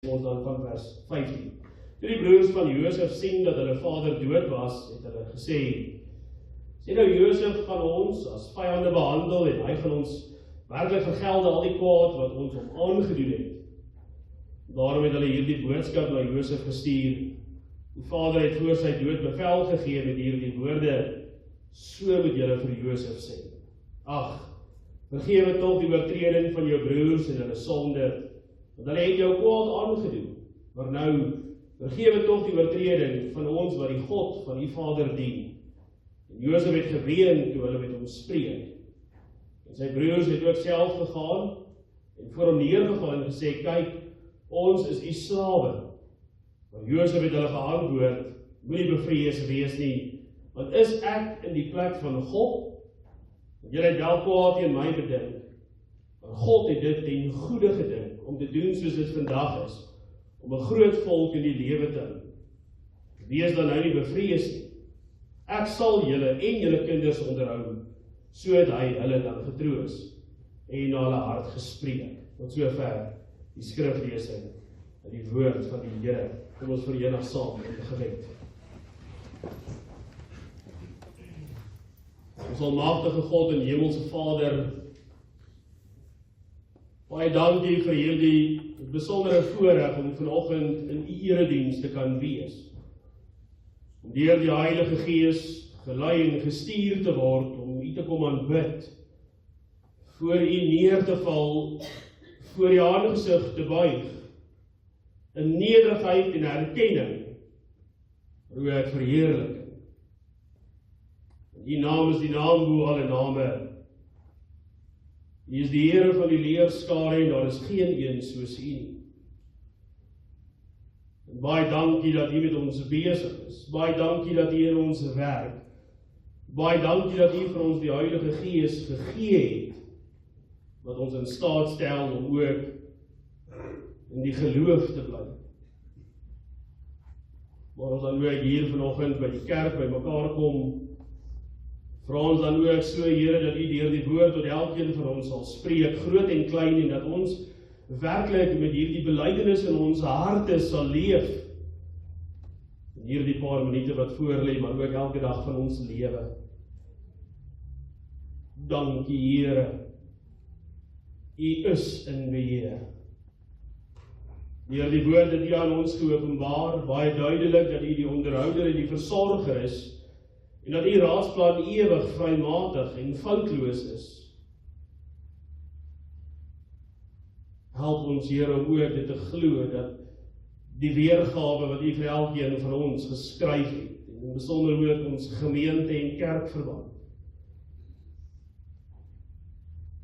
ons dan van vers 15. Toe die broers van Josef sien dat hulle vader dood was, het hulle gesê, sê nou Josef gaan ons as vyande behandel en hy gaan ons werklik vergelde al die kwaad wat ons hom aangedoen het. Daarom het hulle hierdie boodskap na Josef gestuur. Die vader het voor sy dood bevel gegee met hierdie woorde, so moet julle vir Josef sê. Ag, vergewe tog die oortreding van jou broers en hulle sonde, want hulle het jou kwaad aangedoen. Maar nou, vergewe tog die oortreding van ons wat die God van die vader dien. En Josef het geween toe hulle met hom spreek. En sy broers het ook self gegaan en voor hom neergegaan en gesê, kyk, ons is die slawe. Maar Josef het hulle geantwoord, moenie bevrees wees nie, want is ek in die plek van God? Want julle het wel kwaad teen my bedink, maar God het dit ten goeie gedink, om te doen soos dit vandag is, om 'n groot volk in die lewe te hou. Wees dan nou nie bevrees nie. Ek sal julle en julle kinders onderhou, so het hy hulle dan getroos en na hulle hart gespreek. Tot sover die skriflesing en die woord van die Here. Kom ons verenig saam in die gebed. Ons almagtige God en hemelse Vader, baie dankie vir hierdie besondere voorreg om vanoggend in u erediens te kan wees. Om deur die Heilige Gees gelei en gestuur te word om u te kom aanbid, voor u neer te val, voor u aangesig te buig, in nederigheid en erkenning, roep verheerliking. Die naam is die naam bo alle name. U is die Here van die leerskare en daar is geen een soos u nie. En baie dankie dat u met ons besig is. Baie dankie dat u in ons werk. Baie dankie dat u vir ons die Heilige Gees gegee het, wat ons in staat stel om ook in die geloof te bly. Maar ons dan ook hier vanoggend by die kerk by mekaar kom, vra ons dan ook so, Here, dat u deur die woord tot elkeen van ons sal spreek, groot en klein, en dat ons werklik met hierdie belydenis in ons harte sal leef. In hierdie paar minute wat voor lê, maar ook elke dag van ons lewe. Dankie, Here. U is in beheer. Deur die woord wat u aan ons geopenbaar, baie duidelik dat u die onderhouder en die versorger is, en dat u raadsplan ewig vrymatig en foutloos is. Help ons, Here, om ook dit te glo, dat die weergawe wat u vir elkeen van ons geskryf het, en in besonder ook ons gemeente en kerkverband.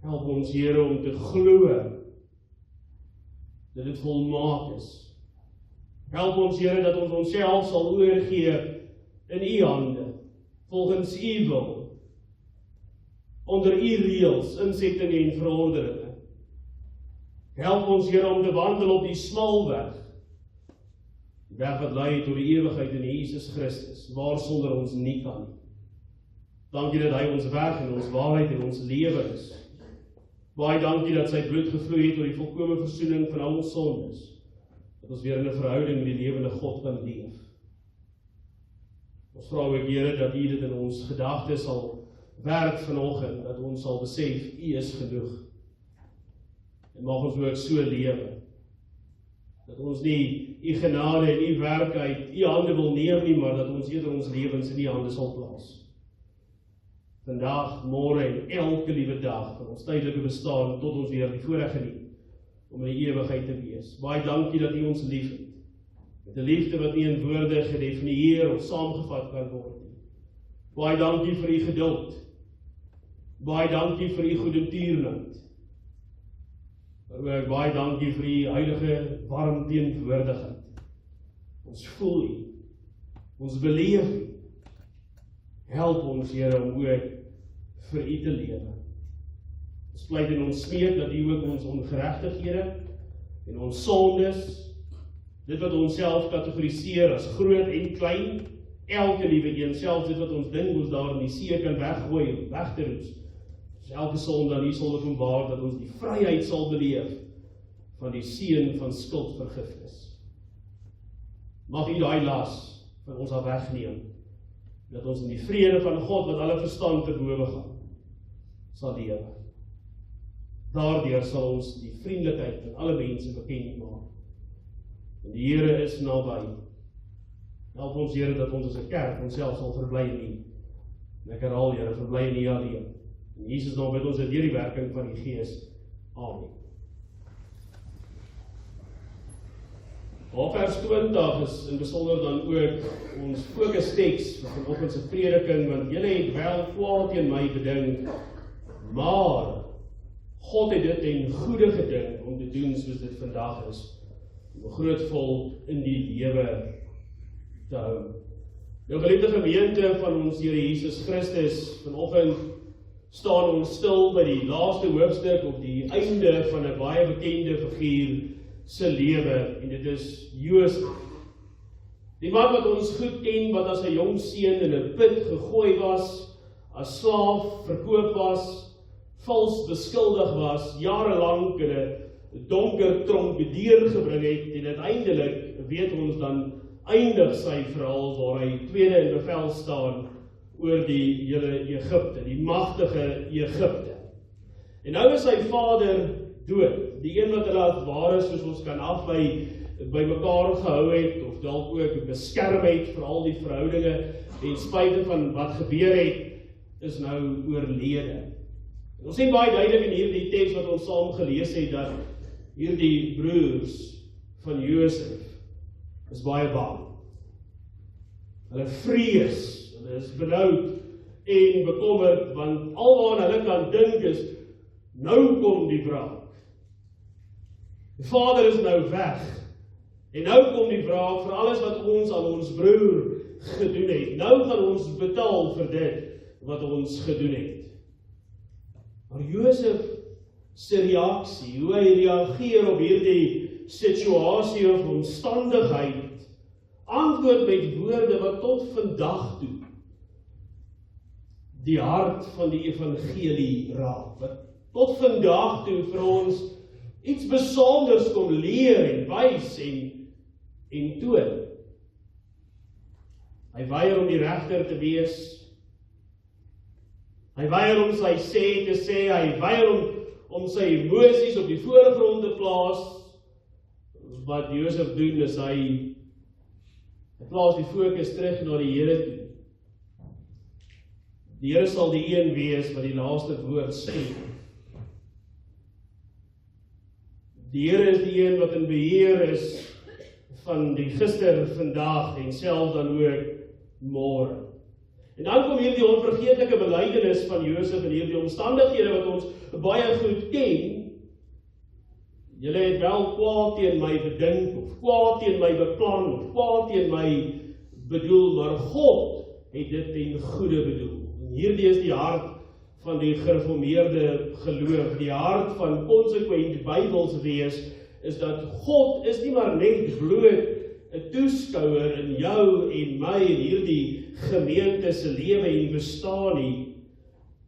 Help ons, Here, om te glo dat dit volmaak is. Help ons, Here, dat ons onsself sal oorgee in u hande, volgens u wil, onder u reëls, insettinge en verordeninge. Help ons, Here, om te wandel op die smal weg, die weg wat lei tot die ewigheid in Jesus Christus, waarsonder ons nie kan. Dankie dat hy ons weg en ons waarheid en ons lewe is. Baie dankie dat sy bloed gevloei het tot die volkome versoening van al ons sondes, dat ons weer in 'n verhouding met die lewende God kan leef. Ons vra ook, Here, dat u dit in ons gedagtes sal werk vanoggend, dat ons sal besef, u is genoeg. En mag ons ook so lewe, dat ons nie u genade en u werk uit u hande wil neem nie, maar dat ons eerder ons lewens in u hande sal plaas. Vandag, môre en elke liewe dag van ons tydelike bestaan, tot ons weer die voorreg geniet, om in die ewigheid te wees. Baie dankie dat u ons lief het. Met 'n liefde wat nie in woorde gedefinieer of saamgevat kan word nie. Baie dankie vir u geduld. Baie dankie vir u goedertierenheid. Maar ook baie dankie vir u heilige warm teenwoordigheid. Ons voel u. Ons beleef u. Help ons, Here, om ook vir u te lewe. Ons pleit en ons smeek dat u ook ons ongeregtighede en ons sondes, dit wat ons self kategoriseer as groot en klein, elke liewe een, selfs dit wat ons dink ons daar in die see kan weggooi, weg te roes. Elke sonde aan u sal openbaar dat ons die vryheid sal beleef van die seën van skuldvergifnis. Mag U daai las van ons af wegneem, dat ons in die vrede van God, wat alle verstand te bowe gaan, sal lewe. Daardeur sal ons die vriendelikheid van alle mense bekend maak. En die Here is naby. Help ons, Here, dat ons as 'n kerk onsself sal verbly in U. En ek herhaal, Here, verbly in U alleen. En Jesus naam bid ons deur die werking van die Gees. Amen. Op vers 20 is in besonder dan ook ons fokusteks vir vanoggend se prediking, want julle het wel kwaad teen my bedink, maar God het dit ten goeie gedink om te doen soos dit vandag is, om 'n groot volk in die lewe te hou. Nou geliefde gemeente van ons Here Jesus Christus, vanoggend staan ons stil by die laaste hoofstuk op die einde van 'n baie bekende figuur se lewe, en dit is Josef. Die man wat ons goed ken, wat as 'n jong seun in 'n put gegooi was, as slaaf verkoop was, vals beskuldig was, jarelang in 'n donker tronk deurgebring het, en uiteindelik weet ons dan eindig sy verhaal waar hy tweede in bevel staan oor die hele Egipte, die magtige Egipte. En nou is sy vader dood, die een wat hulle as ware, soos ons kan aflei, by mekaar gehou het, of dalk ook beskerm het vir al die verhoudinge, en spite van wat gebeur het, is nou oorlede. En ons sien baie duidelik in hierdie teks wat ons saam gelees het, dat hierdie broers van Josef is baie bang. Hulle vrees, hulle is benoud en bekommerd, want alwaar hulle kan dink is, nou kom die wraak. Die vader is nou weg, en nou kom die wraak vir alles wat ons aan ons broer gedoen het. Nou gaan ons betaal vir dit wat ons gedoen het. Maar Josef se reaksie, hoe hy reageer op hierdie situasie of omstandigheid, antwoord met woorde wat tot vandag toe die hart van die evangelie raak, wat tot vandag toe vir ons iets besonders kom leer en wys en toon. Hy weier om die regter te wees. Hy weier om sy sê te sê, hy weier om sy emosies op die voorgrond te plaas. Wat Josef doen is hy plaas die fokus terug na die Here toe. Die Here sal die een wees wat die laaste woord sê. Die Here is die een wat in beheer is van die gister, vandag en selfs dan ook môre. En dan kom hierdie onvergeetlike belydenis van Josef in hierdie omstandighede wat ons baie goed ken. Julle het wel kwaad teen my bedink, of kwaad teen my beplan, of kwaad teen my bedoel, maar God het dit ten goeie bedoel. En hierdie is die hart van die gereformeerde geloof, die hart van konsekwent Bybels wees, is dat God is nie maar net bloot 'n toeskouer in jou en my en hierdie gemeente se lewe en bestaan nie.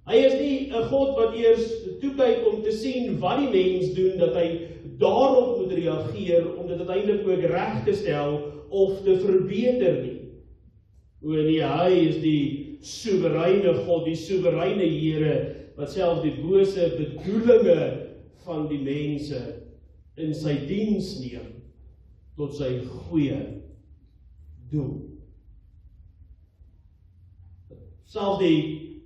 Hy is nie 'n God wat eers toekyk om te sien wat die mens doen, dat hy daarop moet reageer om dit uiteindelik ook reg te stel of te verbeter nie. O nee, hy is die soewereine God, die soewereine Here, wat self die bose bedoelinge van die mense in sy diens neem, tot sy goeie doel. Self die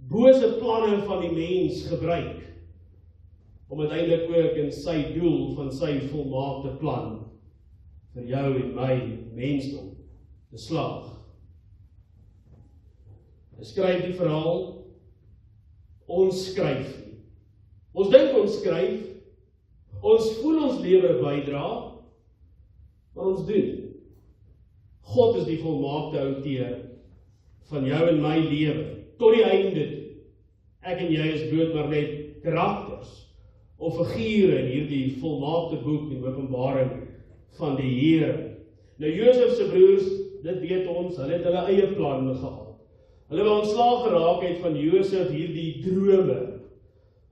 bose planne van die mens gebruik, om uiteindelik ook in sy doel van sy volmaakte plan, vir jou en my mensdom, te slaag. Hy skryf die verhaal, ons skryf nie. Ons dink ons skryf, ons voel ons lewe bydra, maar ons doen. God is die volmaakte outeur van jou en my lewe, tot die einde toe. Ek en jy is bloot maar net karakters, of figure in hierdie volmaakte boek en openbaring van die Here. Nou Josef se broers, dit weet ons, hulle het hulle eie plan gehad. Hulle wou ontslaag geraak het van Josef hierdie drome.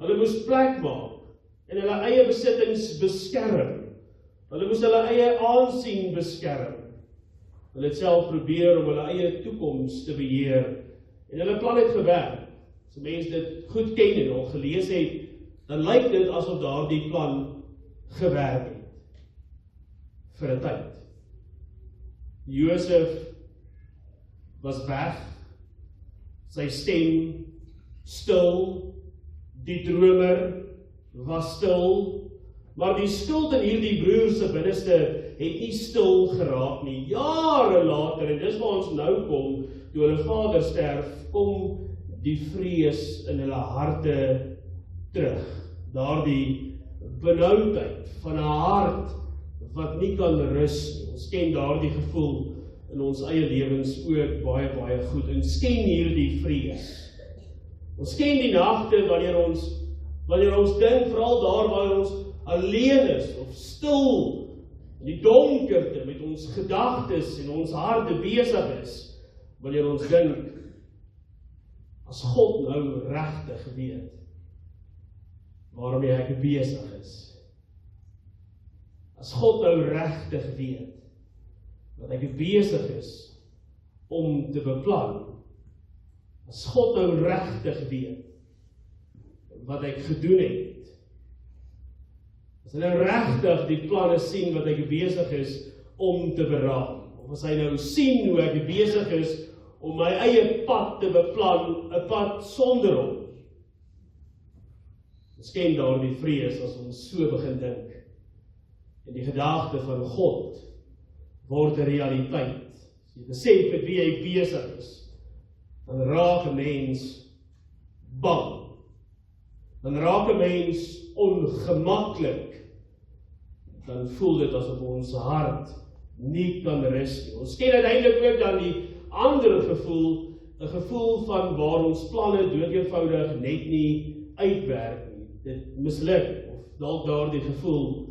Hulle moes plek maak en hulle eie besittings beskerm. Hulle moes hulle eie aansien beskerm. Hulle het self probeer om hulle eie toekoms te beheer, en hulle plan het gewerk. As mense dit goed ken en al gelees het, dan lyk dit asof daardie plan gewerk het. Vir 'n tyd. Josef was weg, sy stem stil, die dromer was stil, maar die stilte in hierdie broer se binneste het nie stil geraak nie. Jare later, en dis waar ons nou kom, toe hulle vader sterf, kom die vrees in hulle harte terug. Daardie benoudheid van 'n hart wat nie kan rus nie. Ons ken daardie gevoel in ons eie lewens ook baie, baie goed. Ons ken hierdie vrees. Ons ken die nagte wanneer ons dink, veral daar waar ons alleen is of stil in die donkerte met ons gedagtes en ons harte besig is, wanneer ons dink, as God nou regtig weet waarmee ek besig is. As God nou regtig weet wat ek besig is om te beplan. As God nou regtig weet wat ek gedoen het. As hy nou regtig die planne sien wat ek besig is om te beraam. Of as hy nou sien hoe ek besig is om my eie pad te beplan, 'n pad sonder hom. Ons ken daardie vrees as ons so begin dink. En die gedagte van God word 'n realiteit. As jy besef met wie jy besig is, dan raak 'n mens bang. Dan raak 'n mens ongemaklik. Dan voel dit asof ons hart nie kan rus nie. Ons ken uiteindelik ook dan die ander gevoel, 'n gevoel van waar ons planne doodeenvoudig net nie uitwerk nie. Dit misluk, of dalk daardie gevoel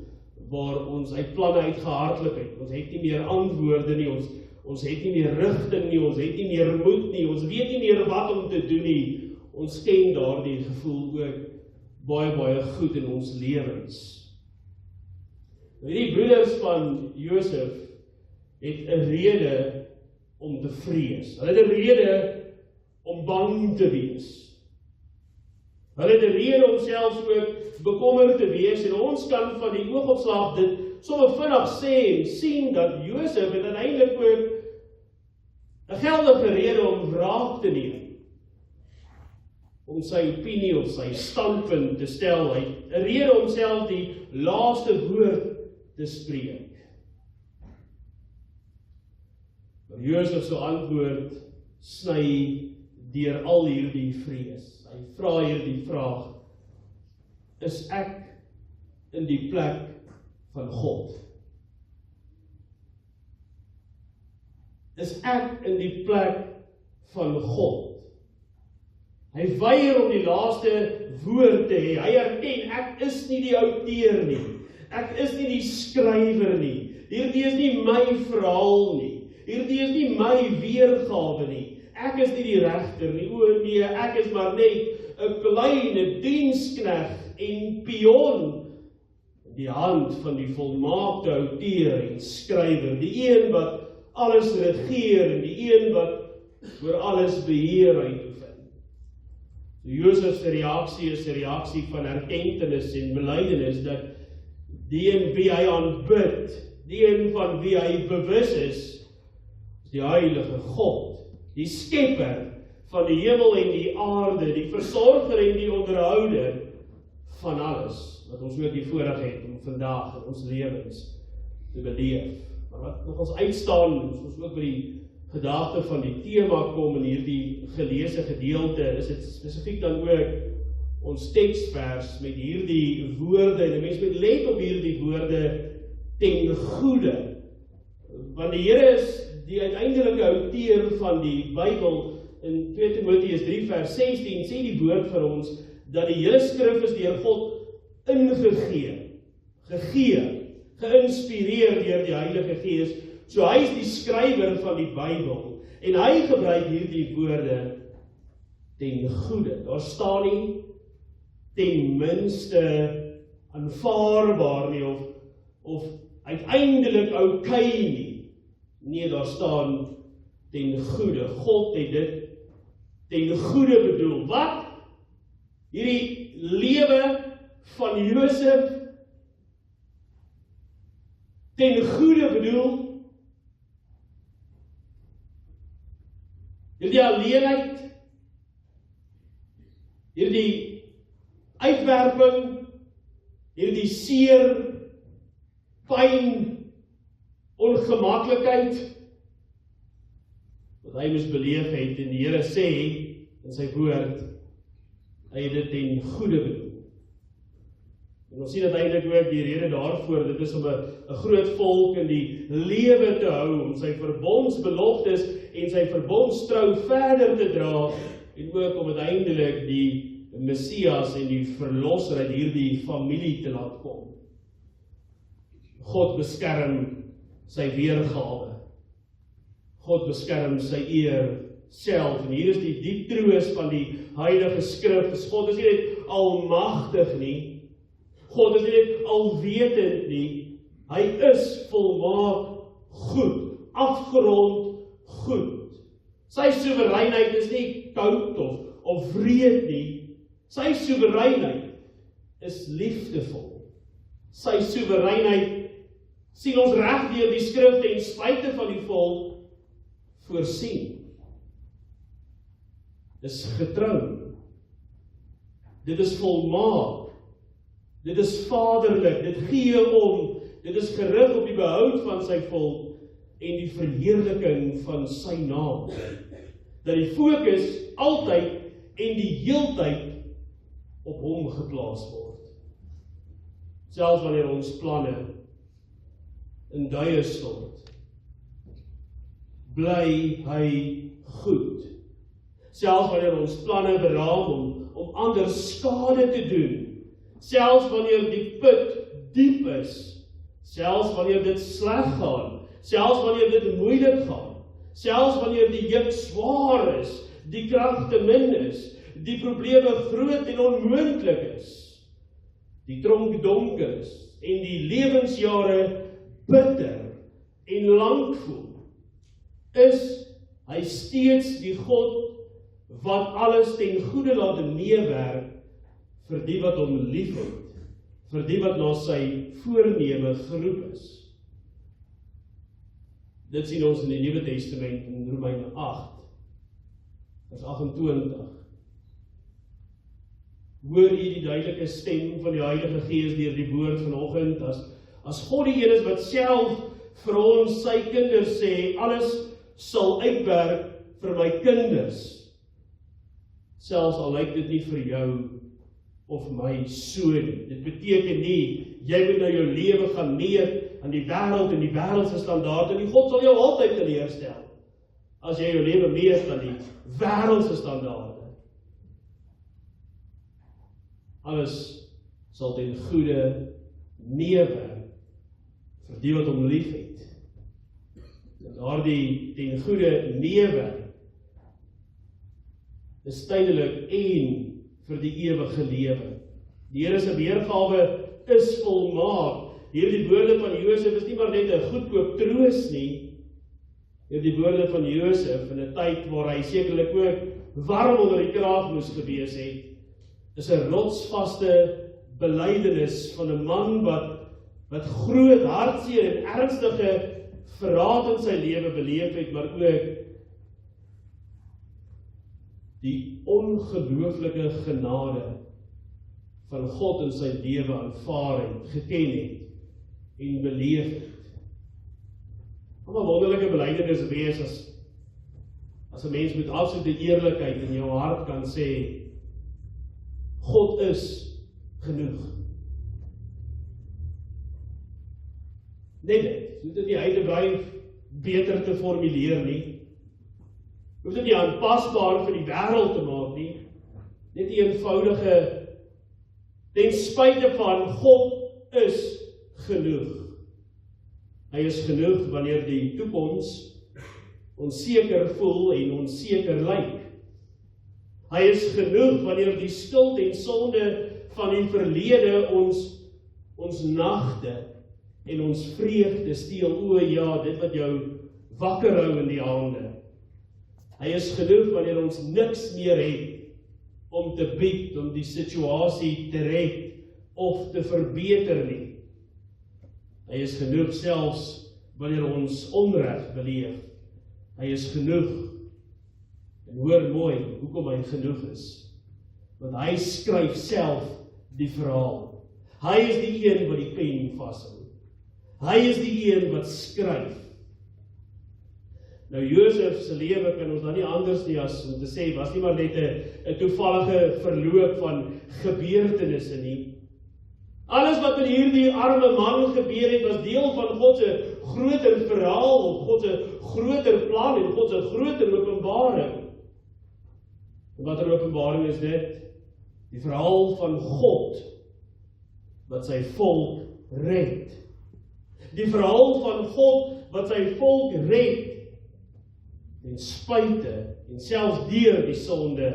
waar ons uit planne uitgehardloop het. Ons het nie meer antwoorde nie, ons het nie meer rigting nie, ons het nie meer moed nie, ons weet nie meer wat om te doen nie. Ons ken daardie gevoel ook baie, baie goed in ons lewens. Die broeders van Josef het 'n rede om te vrees. Hulle het 'n rede om bang te wees. Hulle het 'n rede om selfs ook bekommerd te wees, en ons kan van die oogopslag dit sommer vinnig sê en sien dat Josef het uiteindelik ook 'n geldige rede om wraak te neem. Om sy opinie of sy standpunt te stel, hy 'n rede om self die laaste woord te spreek. Maar Josef se antwoord sny deur al hierdie vrees. Hy vra hierdie vraag: is ek in die plek van God? Is ek in die plek van God? Hy weier om die laaste woord te hê. Hy erken, ek is nie die outeur nie. Ek is nie die skrywer nie. Hierdie is nie my verhaal nie. Hierdie is nie my weergawe nie. Ek is nie die regter nie. O nee, ek is maar net 'n klein diensknegt en pion in die hand van die volmaakte outeur en skrywer, die een wat alles regeer en die een wat oor alles beheer uitoefen. Josef se reaksie is 'n reaksie van erkenning en belydenis dat die een wie hy aanbid, die een van wie hy bewus is die heilige God, die skepper van die hemel en die aarde, die versorger en die onderhouder van alles, wat ons ook die voorreg het om vandag in ons lewens te beleef. Maar wat nog ons uitstaan, soos ook by die gedagte van die tema kom in hierdie geleese gedeelte, is dit spesifiek dan ook ons teksvers met hierdie woorde, en 'n mens moet let op hierdie woorde ten goeie, want die Here is die uiteindelike outeur van die Bybel. In 2 Timoteus 3 vers 16 sê die woord vir ons dat die hele skrif is deur God geïnspireer deur die Heilige Gees. So hy is die skrywer van die Bybel en hy gebruik hierdie woorde ten goeie. Daar staan nie ten minste aanvaarbaar nie, of uiteindelik oukei nie. Nee, daar staan ten goeie. God het dit ten goeie bedoel. Wat? Hierdie lewe van Josef ten goeie bedoel. Hierdie alleenheid, hierdie uitwerping, hierdie seer, pyn, ongemaklikheid, wat hy moes beleef het, en die Here sê in sy woord, hy het dit ten goeie bedoel. En ons sien uiteindelik ook die rede daarvoor, dit is om 'n groot volk in die lewe te hou, om sy verbondsbeloftes en sy verbondstrou verder te dra, en ook om uiteindelik die Messias en die verlosser uit hierdie familie te laat kom. God beskerm sy weergawe. God beskerm sy eer self. En hier is die diep troos van die Heilige Skrif. God is nie net almagtig nie. God is nie net alwetend nie. Hy is volmaak goed, afgerond goed. Sy soewereinheid is nie koud of wreed nie. Sy soewereinheid is liefdevol. Sy soewereinheid sien ons reg deur die skrifte en spyte van die volk voorsien. Is getrou. Dit is volmaak. Dit is vaderlik. Dit gee om. Dit is gerig op die behoud van sy volk en die verheerliking van sy naam. Dat die fokus altyd en die heeltyd op hom geplaas word. Selfs wanneer ons planne in duie stort, bly hy goed. Selfs wanneer ons planne beraam om ander skade te doen, selfs wanneer die put diep is, selfs wanneer dit sleg gaan, selfs wanneer dit moeilik gaan, selfs wanneer die juk swaar is, die krag te min is, die probleme groot en onmoontlik is, die tronk donker is, en die lewensjare bitter en lank voel, is hy steeds die God wat alles ten goeie laat meewerk vir die wat hom liefhet, vir die wat na sy voorneme geroep is. Dit sien ons in die Nuwe Testament in Romeine 8, vers 28. Hoor jy die duidelike stem van die Heilige Gees deur die woord vanoggend, as God die een is wat self vir ons sy kinders sê, alles sal uitwerk vir my kinders, selfs al lyk dit nie vir jou of my so nie. Dit beteken nie, jy moet nou jou lewe gaan meet aan die wêreld en die wêreldse standaarde, en die God sal jou altyd teleerstel, as jy jou lewe meet aan die wêreldse standaarde. Alles sal ten goeie meewerk vir die wat hom liefhet. Daardie ten goeie meewerk is tydelik en vir die ewige lewe. Die Here se weergawe is volmaak. Hierdie woorde van Josef is nie maar net 'n goedkoop troos nie. Hierdie woorde van Josef in 'n tyd waar hy sekerlik ook warm onder die kraag moes gewees het, is 'n rotsvaste belydenis van 'n man wat groot hartseer en ernstige verraad in sy lewe beleef het, maar ook die ongelooflike genade van God in sy lewe aanvaar het, geken het en beleef het. Wat 'n wonderlike belydenis wees as 'n mens met absolute eerlikheid in jou hart kan sê, God is genoeg. Net dit, hoef dit nie uitgebreid beter te formuleer nie. Hoef dit nie aanpasbaar vir die wêreld te maak nie. Net die eenvoudige, ten spyte van God is genoeg. Hy is genoeg wanneer die toekoms onseker voel en onseker lyk. Hy is genoeg wanneer die skuld en sonde van die verlede ons ons nagte en ons vreugde steel. O ja, dit wat jou wakker hou in die aande. Hy is genoeg wanneer ons niks meer het om te bied, om die situasie te red of te verbeter nie. Hy is genoeg selfs wanneer ons onreg beleef. Hy is genoeg. En hoor mooi, hoekom hy genoeg is. Want hy skryf self die verhaal. Hy is die een wat die pen vashou. Hy is die een wat skryf. Nou Josef se lewe kan ons dan nie anders nie as om te sê, was nie maar net 'n toevallige verloop van gebeurtenisse nie. Alles wat in hierdie arme man gebeur het, was deel van God se groter verhaal, God se groter plan en God se groter openbaring. En watter openbaring is dit? Die verhaal van God wat sy volk red. Die verhaal van God wat sy volk red ten spyte en selfs deur die sonde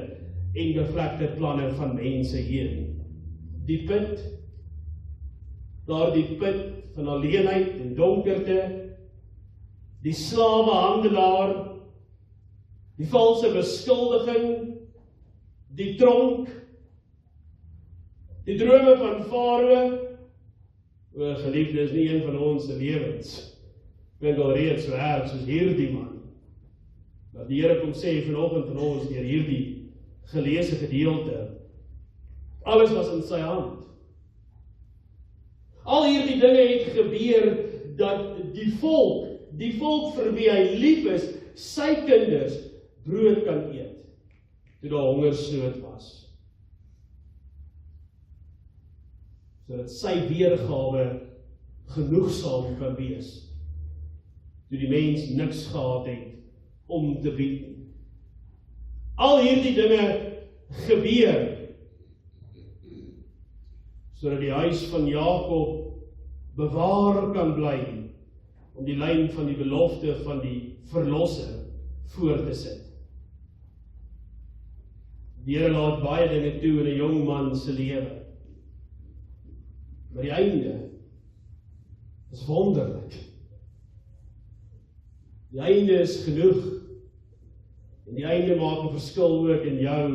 en bevlekte planne van mense heen. Die put, daardie put van alleenheid en donkerte, die slawehandelaar, die valse beskuldiging, die tronk, die drome van Farao. O geliefde, is nie een van ons se lewens. Klink al reeds so erg soos hierdie man. Dat die Here kom sê vanoggend van ons deur hierdie geleese gedeelte. Alles was in sy hand. Al hierdie dinge het gebeur dat die volk vir wie hy lief is, sy kinders brood kan eet, toe daar hongersnood was. Sodat sy weergawe genoegsaam kan wees, toe die mens niks gehad het om te bied. Al hierdie dinge gebeur, sodat die huis van Jakob bewaar kan bly, om die lyn van die belofte van die verlosser voor te sit. Die Here laat baie dinge toe in 'n jong man se lewe. Maar die einde is wonderlik. Die einde is genoeg. En die einde maak 'n verskil ook in jou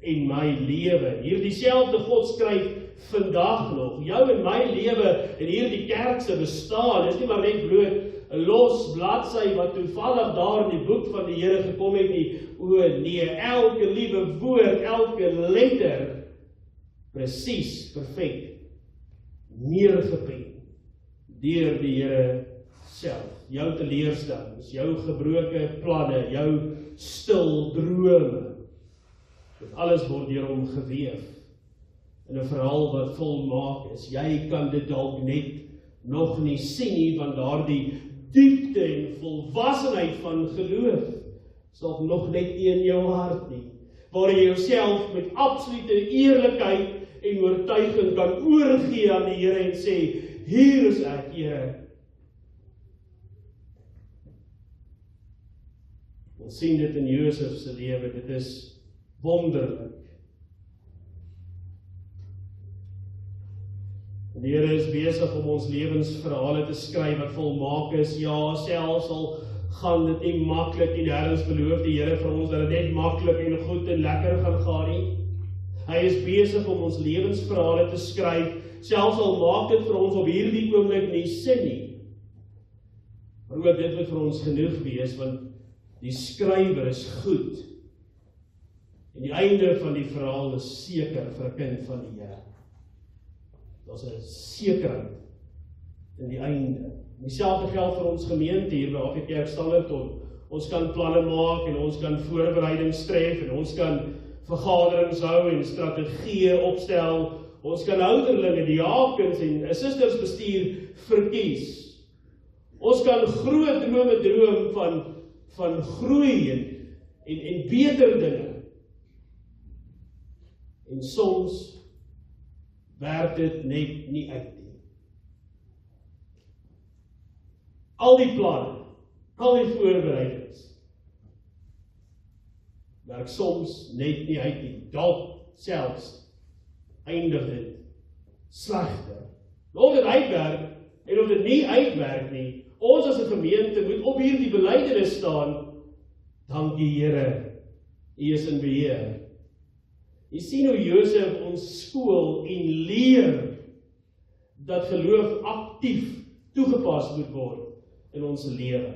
en my lewe. Hier dieselfde God skryf vandag nog, jou en my lewe en hierdie kerk se bestaan, is nie maar net bloot 'n los bladsy wat toevallig daar in die boek van die Here gekom het nie. O nee, elke liewe woord, elke letter, presies, perfek, neergepen deur die Here self. Jou teleurstellings, jou gebroke planne, jou stil drome, dit alles word deur hom geweef in 'n verhaal wat volmaak is. Jy kan dit dalk net nog nie sien nie, want daardie diepte en volwassenheid van geloof sal nog net in jou hart nie, waar jy jouself met absolute eerlikheid en oortuiging kan oorgee aan die Here en sê, hier is ek, Here. Ons sien dit in Josef se lewe, dit is wonderlik. Die Here is besig om ons lewensverhale te skryf wat volmaak is. Ja, selfs al gaan dit nie maklik nie, nêrens beloof die Here vir ons dat dit net maklik en goed en lekker gaan gaan nie. Hy is besig om ons lewensverhale te skryf, selfs al maak dit vir ons op hierdie oomblik nie sin nie. Maar ook dit moet vir ons genoeg wees, want die skrywer is goed. En die einde van die verhaal is seker vir 'n kind van die Here. Daar's 'n sekerheid in die einde. Dieselfde geld vir ons gemeente hier by AP Kerk Standerton. Ons kan planne maak en ons kan voorbereidings tref en ons kan vergaderings hou en strategieë opstel. Ons kan ouderlinge, diakens en assisters bestuur verkies. Ons kan groot drome droom van groei en beter dinge. En soms werk dit net nie uit nie. Al die planne, al die voorbereidings, werk soms net nie uit nie. Dalk selfs eindig dit slegter Of dit uitwerk, en of dit nie uitwerk nie, ons as 'n gemeente moet op hierdie belydenis staan, dankie Here, U is in beheer. Jy sien hoe Josef ons skool en leer, dat geloof aktief toegepas moet word in ons lewe.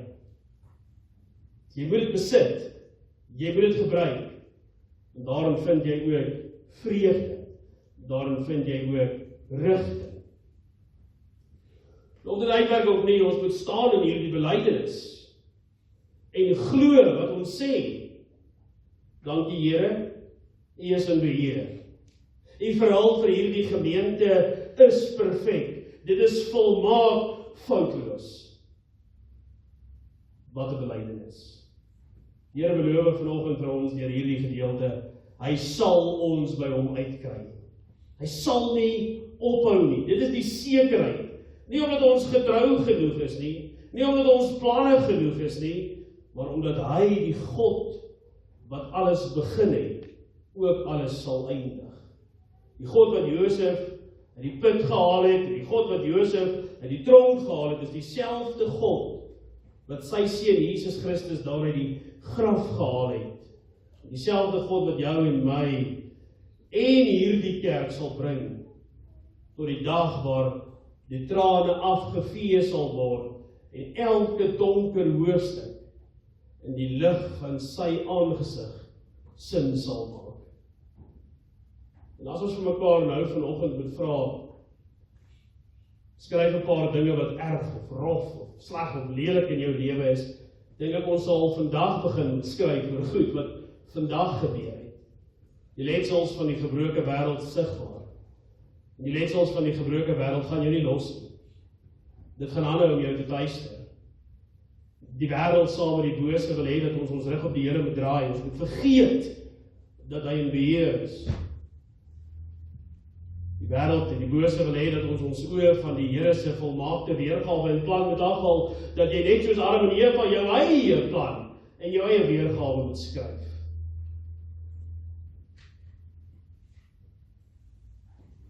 Jy moet dit besit, jy moet dit gebruik, en daarin vind jy ook vreugde, daarin vind jy ook rigting. Of dit uitwerk of nie, ons moet staan in hierdie belydenis, en glo wat ons sê, dankie Here, U is in beheer. U verhaal vir hierdie gemeente is perfek. Dit is volmaak foutloos. Wat 'n belydenis. Die Here beloof vanoggend vir ons deur hierdie gedeelte, hy sal ons by hom uitkry. Hy sal nie ophou nie. Dit is die sekerheid. Nie omdat ons getrou genoeg is nie, nie omdat ons planne genoeg is nie, maar omdat hy die God wat alles begin het, ook alles sal eindig. Die God wat Josef uit die put gehaal het, die God wat Josef uit die tronk gehaal het, is dieselfde God wat sy seun Jesus Christus daar uit die graf gehaal het. Dieselfde God wat jou en my en hierdie kerk sal bring tot die dag waar die trane afgevee sal word en elke donker hoofstuk in die lig van sy aangesig sin sal maak. En as ons vir mekaar nou vanoggend moet vra, skryf 'n paar dinge wat erg of rof of sleg of lelik in jou lewe is, dink ek ons sal vandag begin skryf oor goed wat vandag gebeur het. Die letsels van die gebroke wêreld sigbaar. En die letsels van die gebroke wêreld gaan jou nie los nie. Dit gaan aanhou om jou te tuister. Die wêreld saam met die bose wil hê dat ons rug op die Here moet draai. Ons moet vergeet dat hy in beheer is. Die wêreld en die bose wil hê dat ons oë van die Here se volmaakte weergawe en plan moet afhaal, dat jy net soos Adam en Eva jou eie plan en jou eie weergawe moet skryf.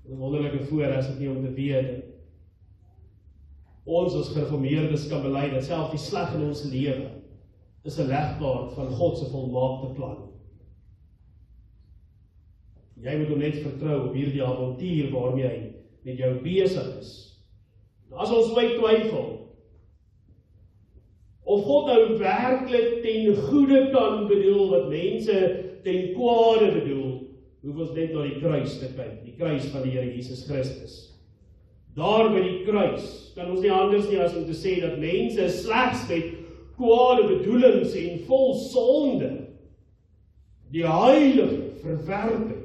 Een wonderlike voorreg is dit nie om te weet. Ons as gereformeerdes kan bely dat selfs die sleg in ons lewe is 'n legkaart van God se volmaakte plan. Jy moet hom net vertrou op hierdie avontuur waarmee hy met jou besig is. As ons ooit twyfel of God nou werklik ten goeie kan bedoel wat mense ten kwade bedoel, hoef ons net na die kruis te kyk, die kruis van die Here Jesus Christus. Daar by die kruis kan ons nie anders nie as om te sê dat mense slegs met kwade bedoelings en vol sonde die heilige verwerp het.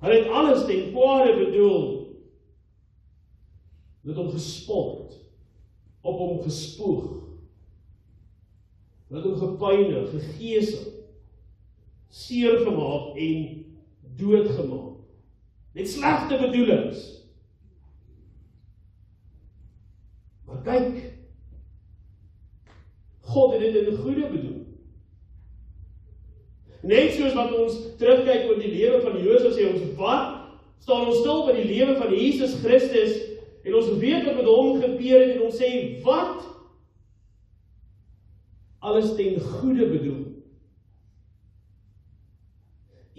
Hulle het alles ten kwade bedoel, met hom gespot, op hom gespoeg, met hom gepynig, gegeesel, seergemaak en doodgemaak. Met slegte bedoelings. Maar kyk, God het dit in goeie bedoel. Net soos wat ons terugkyk oor die lewe van Josef, sê ons, wat? Staan ons stil by die lewe van Jesus Christus, en ons weet wat met hom gebeur het, en ons sê, wat? Alles ten goeie bedoel.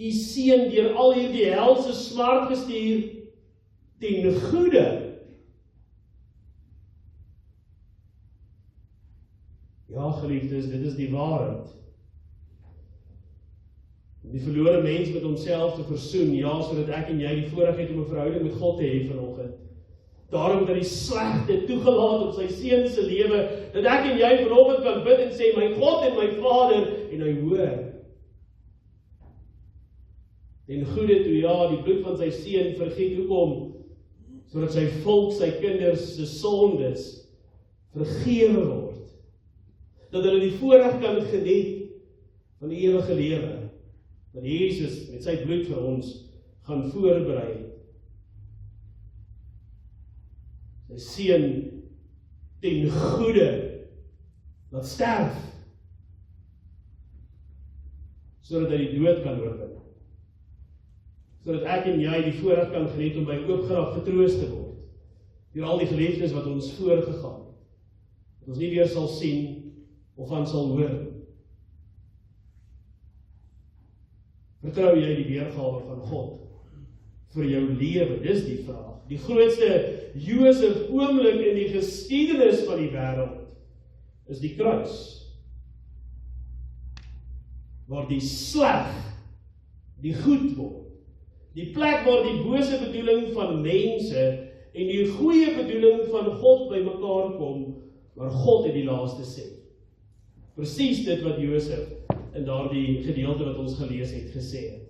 U seun deur al hierdie helse smart gestuur, ten goeie. Ja, geliefdes, dit is die waarheid. Die verlore mens met homself te versoen, ja, sodat ek en jy die voorreg het om 'n verhouding met God te hê vanoggend. Daarom dat die slegte toegelaat op sy seun se lewe, dat ek en jy vanoggend kan bid en sê, my God en my Vader, en hy hoor. En goede toe, ja, die bloed van sy seun vergiet, hoekom? Sodat sy volk, sy kinders, se sondes vergewe word. Dat hulle die voorreg kan geniet van die ewige lewe. Dat Jesus met sy bloed vir ons gaan voorberei. Sy seun ten goeie laat sterf, sodat hy die dood kan oorwin. Sodat ek en jy die voorreg kan geniet om by oop graf getroos te word. deur al die geliefdes wat ons voorgegaan het, wat ons nie weer sal sien of van sal hoor. Vertrou jy die weergawe van God vir jou lewe? Dis die vraag. Die grootste Josef oomblik in die geskiedenis van die wêreld is die kruis, waar die sleg die goed word. Die plek waar die bose bedoeling van mense en die goeie bedoeling van God by mekaar kom, waar God het die laaste sê. Presies dit wat Josef in daardie gedeelte wat ons gelees het gesê het.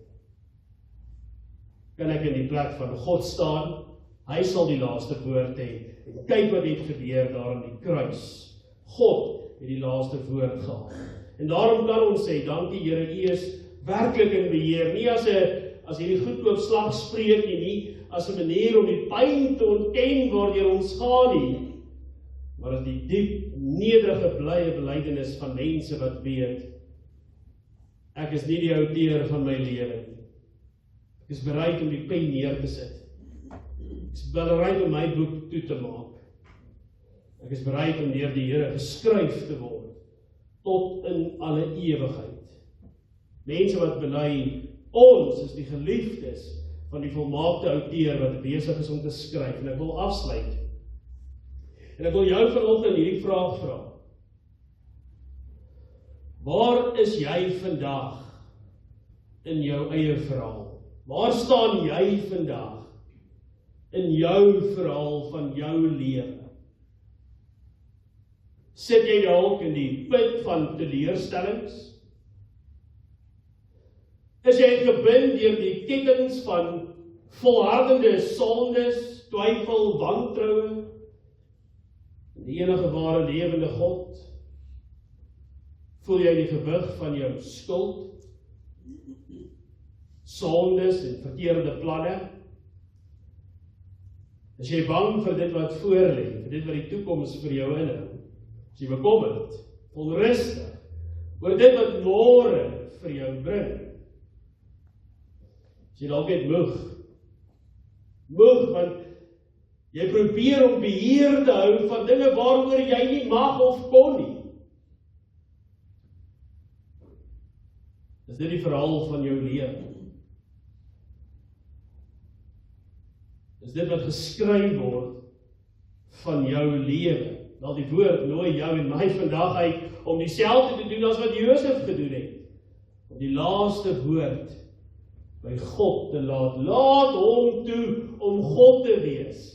Kan ek in die plek van God staan? Hy sal die laaste woord hê. En kyk wat het gebeur daar in die kruis. God het die laaste woord gehad. En daarom kan ons sê, dankie Here, U is werklik in beheer. Nie as hierdie goedkoop slagspreekie nie, as 'n manier om die pyn te ontken waardeur ons gaan nie, maar as die diep, nederige, blye belydenis van mense wat weet, ek is nie die outeur van my lewe nie. Ek is bereid om die pen neer te sit. Ek is bereid om my boek toe te maak. Ek is bereid om deur die Here geskryf te word, tot in alle ewigheid. Mense wat bely, ons is die geliefdes van die volmaakte outeur wat besig is om te skryf. En ek wil afsluit. En ek wil jou vanoggend hierdie vraag vra. Waar is jy vandag in jou eie verhaal? Waar staan jy vandag in jou verhaal van jou lewe? Sit jy dalk in die put van teleurstellings? Is jy gebind deur die kettinge van volhardende sondes, twyfel, wantroue, die enige ware lewende God? Voel jy die gewig van jou skuld, sondes en verkeerde planne? Is jy bang vir dit wat voorlê, vir dit wat die toekoms vir jou inhou? Is jy bekommerd, onrustig oor dit wat môre vir jou bring? Is jy dalk net moeg want jy probeer om beheer te hou van dinge waaroor jy nie mag of kon nie? Is dit die verhaal van jou lewe? Is dit wat geskryf word van jou lewe? Wel, die woord nooi jou en my vandag uit om dieselfde te doen as wat Josef gedoen het. Om die laaste woord by God te laat. Laat hom toe om God te wees.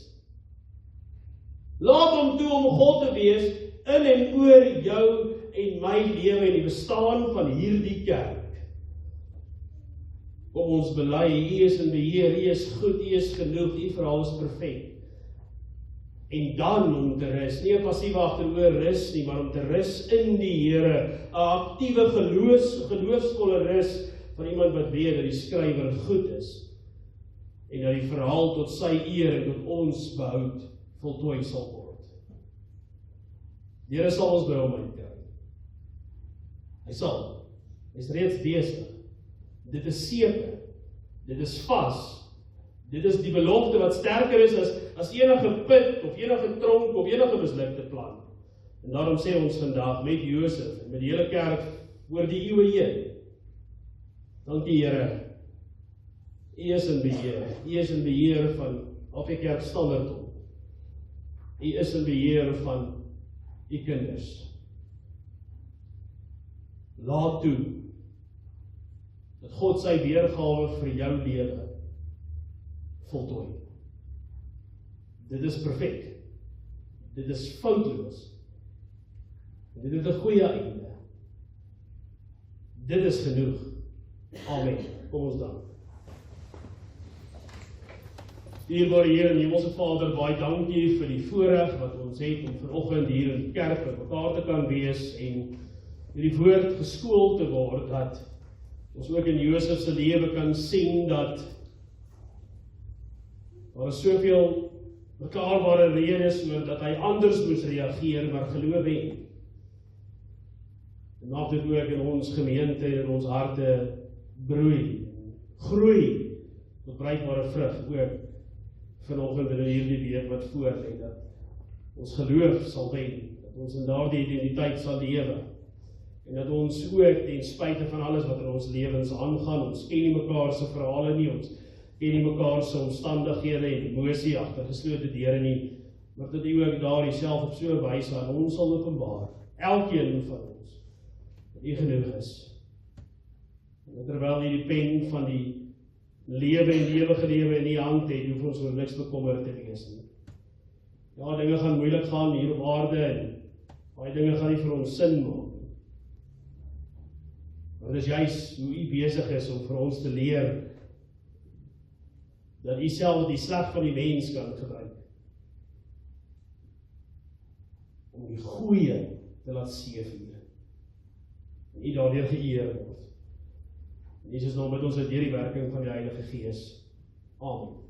Laat hom toe om God te wees in en oor jou en my lewe en die bestaan van hierdie kerk. Kom ons bely, U is in beheer, U is goed, U is genoeg, U verhaal is perfek. En dan om te rus, nie 'n passiewe agteroor rus nie, maar om te rus in die Here, 'n aktiewe geloofsvolle rus van iemand wat weet dat die skrywer goed is en dat die verhaal tot sy eer en tot ons behoud voltooi sal word. Die Here sal ons by hom uitkry. Hy sal. Hy is reeds besig. Dit is seker. Dit is vas. Dit is die belofte wat sterker is as enige put of enige tronk of enige mislukte plan. En daarom sê ons vandag met Josef en met die hele kerk oor die eeue heen. Dankie Here. U is in beheer. U is in beheer van of ek kerk Standerton. U is in beheer van U kinders. Laat toe dat God sy weergawe vir jou lewe voltooi. Dit is perfek. Dit is foutloos. Dit het 'n goeie einde. Dit is genoeg. Amen. Kom ons dank. Dierbare Here en Hemelse Vader, baie dankie vir die voorreg wat ons het om vanoggend hier in die kerk by mekaar te kan wees en hierdie woord geskool te word, dat ons ook in Josef se lewe kan sien dat daar is soveel mekaarbare redes oor dat hy anders moes reageer, maar geloof het. En maak dit ook in ons gemeente en in ons harte broei, groei tot bruikbare vrug ook vanoggend in hierdie week wat voorlê, dat ons geloof sal wen, dat ons in daardie identiteit sal lewe, en dat ons ook ten spyte van alles wat in ons lewens aangaan, ons ken nie mekaar se verhale nie, ons ken nie mekaar se omstandighede en emosie agter geslote deure nie, maar dat U ook daar Uself op so 'n wyse aan ons sal openbaar, elkeen van ons, dat U genoeg is. En terwyl U die pen van die lewe en ewige lewe in U hand het, hoef ons oor niks bekommerd te wees nie. Ja, dinge gaan moeilik gaan hier op aarde, en baie dinge gaan nie vir ons sin maak nie. Maar dit is juist hoe U besig is om vir ons te leer, dat U self die slag van die mens kan gebruik, om die goeie te laat seëvier, en U daardeur geëer word. En Jesus naam bid ons uit deur die werking van die Heilige Gees. Amen.